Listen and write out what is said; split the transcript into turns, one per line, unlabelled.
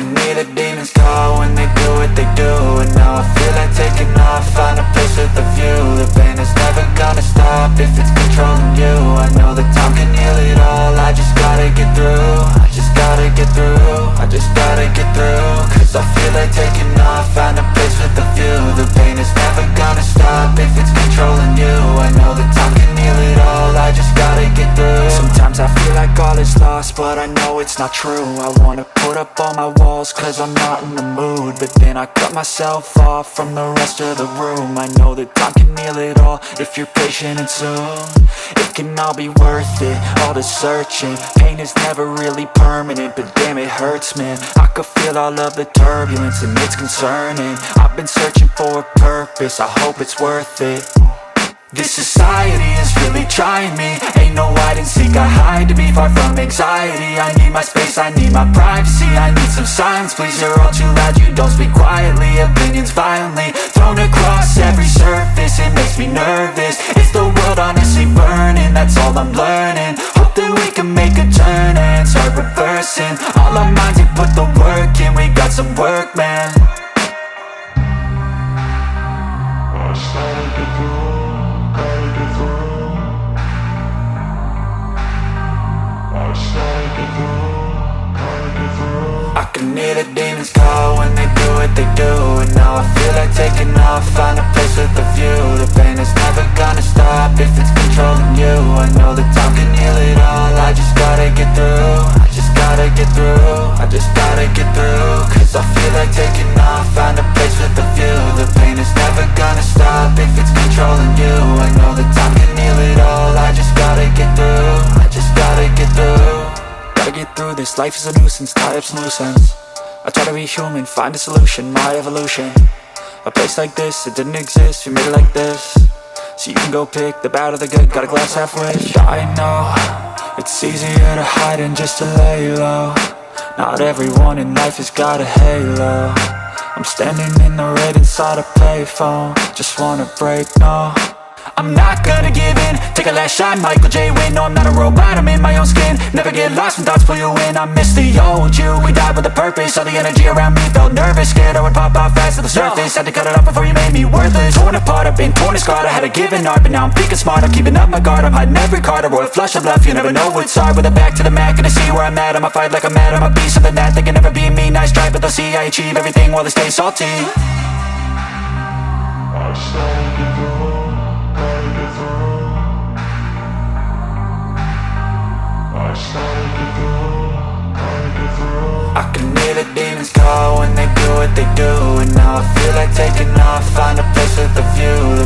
can hear the demons call when they do what they do. And now I feel like taking off, find a place with a view. The pain is never gonna stop if it's controlling you. I know that time can heal it all, I just gotta get through. I just gotta get through, I just gotta get through. Cause I feel like taking off, find a place with a view. The pain is never gonna stop if it's controlling you. I know that time can heal it all, I just gotta get through. Sometimes I feel like all is lost, but I know it's not true. I wanna put up all my walls cause I'm not in the mood, but then I cut myself off from the rest of the room. I know that time can heal it all if you're patient and soon it can all be worth it, all the searching. Pain is never really permanent, but damn it hurts, man. I could feel all of the turbulence and it's concerning. I've been searching for a purpose, I hope it's worth it. This society is really trying me. Ain't no hide and seek, I hide to be far from anxiety. I need my space, I need my privacy. I need some silence, please, you're all too loud. You don't speak quietly, opinions violently thrown across every surface. It makes me nervous, it's the world honestly burning. That's all I'm learning, hope that we can make a turn and start reversing. All our minds and put the work in, we got some work, man. I started to grow. I can hear the demons call when they do what they do. And now I feel like taking off, find a place with a view. The pain is never gonna stop if it's controlling you. I know that time can heal it all, I just gotta get through. I just gotta get through, I just gotta get through. Cause I feel like taking off, find a place with a view. The pain is never gonna stop if it's controlling you. I know that time can heal it all, I just gotta get through. I just gotta get through. Gotta get through this, life is a nuisance, tie up some loose ends. I try to be human, find a solution, my evolution. A place like this, it didn't exist, we made it like this. So you can go pick the bad or the good, got a glass half wish. I know, it's easier to hide than just to lay low. Not everyone in life has got a halo. I'm standing in the red inside a payphone, just wanna break, no. I'm not gonna give in, take a last shot, Michael J. Win. No, I'm not a robot, I'm in my own skin. Never get lost when thoughts pull you in. I miss the old you, we died with a purpose. All the energy around me felt nervous, scared I would pop out fast to the surface. Had to cut it off before you made me worthless. Torn apart, I've been torn and scarred. I had a given art, but now I'm thinking smart. I'm keeping up my guard, I'm hiding every card. A royal flush of love, you never know what's hard. With a back to the mat, gonna see where I'm at. I'ma fight like I'm mad, I'm a beast of the net. They can never be me, nice try, but they'll see I achieve everything while they stay salty. I started to grow. I can hear the demons call when they do what they do. And now I feel like taking off, find a place with a view.